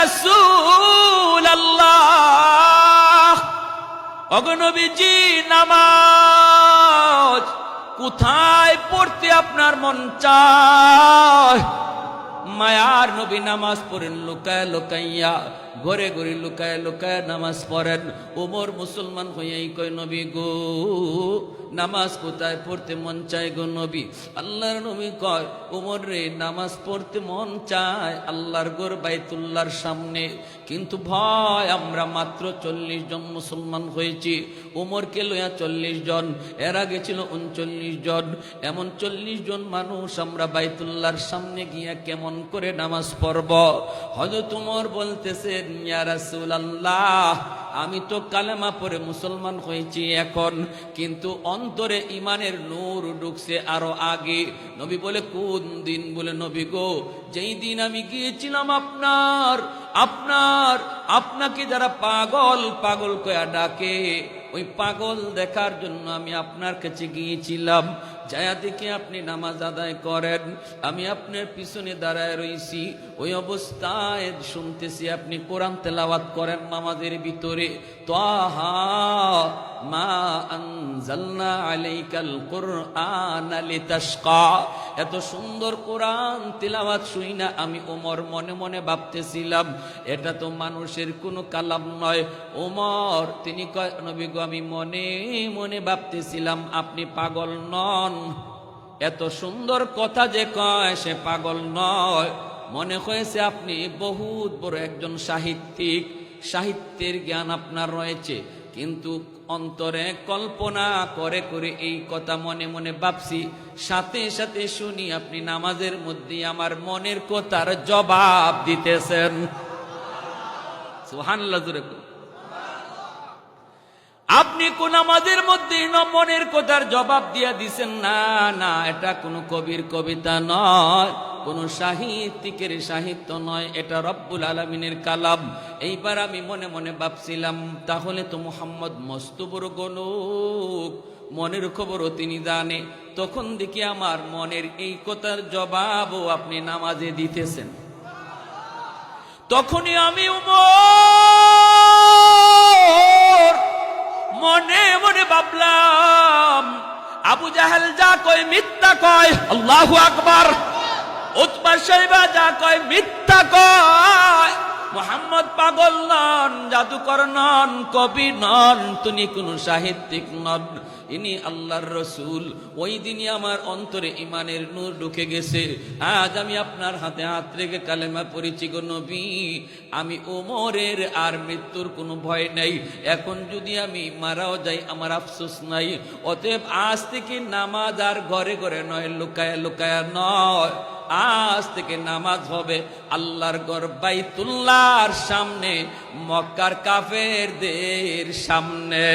রাসূলুল্লাহ, ওগো নবীজি, নামাজ কোথায় পড়তে আপনার মন চায়? মায়ার নবী নামাজ পড়েন লুকায় লুকাইয়া, ঘরে ঘরে লুকায় লুকায় নামাজ পড়েন। ওমর মুসলমান হইয়াই কয়, নবী গো, নামাজ কোথায় পড়তে মন চায় গো নবী? আল্লাহর নবী কয়, ওমর রে, নামাজ পড়তে মন চায় আল্লাহর ঘর বাইতুল্লাহর সামনে, কিন্তু ভয়, আমরা মাত্র 40 জন মুসলমান হয়েছি। ওমরকে লইয়া 40 জন, এর আগে ছিল 39 জন, এমন 40 জন মানুষ আমরা বাইতুল্লাহর সামনে গিয়া কেমন করে নামাজ পড়ব? হযরত ওমর বলতেছেন, ইয়া রাসূলুল্লাহ, আমি তো কালেমা পড়ে মুসলমান হয়েছি এখন, কিন্তু অন্তরে ইমানের নূর ঢুকছে আরো আগে। নবী বলে, কোন দিন? বলে, নবী গো, যেই দিন আমি গিয়েছিলাম আপনাকে যারা পাগল পাগল কয়া ডাকে, ওই পাগল দেখার জন্য আমি আপনার কাছে গিয়েছিলাম। যায়া দেখি আপনি নামাজ আদায় করেন, আমি আপনার পিছনে দাঁড়ায় রইছি, ওই অবস্থায় শুনতেছি আপনি কোরআন তেলাওয়াত করেন নামাজের ভিতরে। তাহা মা আনজালনা আলাইকাল কুরআনা লিতাশকা, এত সুন্দর কোরআন তেলাওয়াত শুই না আমি ওমর মনে মনে ভাবতেছিলাম, এটা তো মানুষের কোনো কালাম নয়। ওমর তিনি কয়, নবী গো, আমি মনে মনে ভাবতেছিলাম আপনি পাগল নন, এত সুন্দর কথা যে কয় সে পাগল নয়, মনে হয়েছে আপনি বহুত বড় একজন সাহিত্যিক, সাহিত্যের জ্ঞান আপনার রয়েছে। কিন্তু অন্তরে কল্পনা করে করে এই কথা মনে মনে ভাবছি, সাথে সাথে শুনি আপনি নামাজের মধ্যে আমার মনের কথার জবাব দিতেছেন। সুবহানাল্লাহ, জোরে বলুন। আপনি কোন নামাজের মধ্যে মনের কথার জবাব দিয়া দিছেন? না না, এটা কোনো কবির কবিতা নয়, কোন সাহিত্যিকের সাহিত্য নয়, এটা রব্বুল আলামিনের কালাম। এইবার আমি মনে মনে ভাবছিলাম, তাহলে তো মুহাম্মদ মস্ত বড় গণক, মনের খবরও তিনি জানে। তখন দেখি আমার মনের এই কথার জবাবও আপনি নামাজে দিতেছেন। তখনই আমি মনে মনে ভাবলাম, আবু জাহেল যা কয় মিথ্যা কয়, আল্লাহু আকবার। উতবা শাইবা যা কয় মিথ্যা কয়। মুহাম্মদ পাগল নন, জাদুকর নন, কবি নন, তিনি কোন সাহিত্যিক নন, ইনি আল্লাহর রসুল। ওই দিনই আমার অন্তরে ইমানের নূর ঢুকে গেছে। আজ আমি আপনার হাতে হাত রেখে কালেমা পড়েছি গো নবী, আমি ওমরের আর মৃত্যুর কোনো ভয় নাই। এখন যদি আমি মারাও যাই আমার আফসোস নাই। অতএব আজ থেকে নামাজ আর ঘরে ঘরে নয়, লুকায়া লুকায়া নয়, আজ থেকে নামাজ হবে আল্লাহর ঘর বাইতুল্লাহর সামনে, মক্কার কাফেরদের সামনে।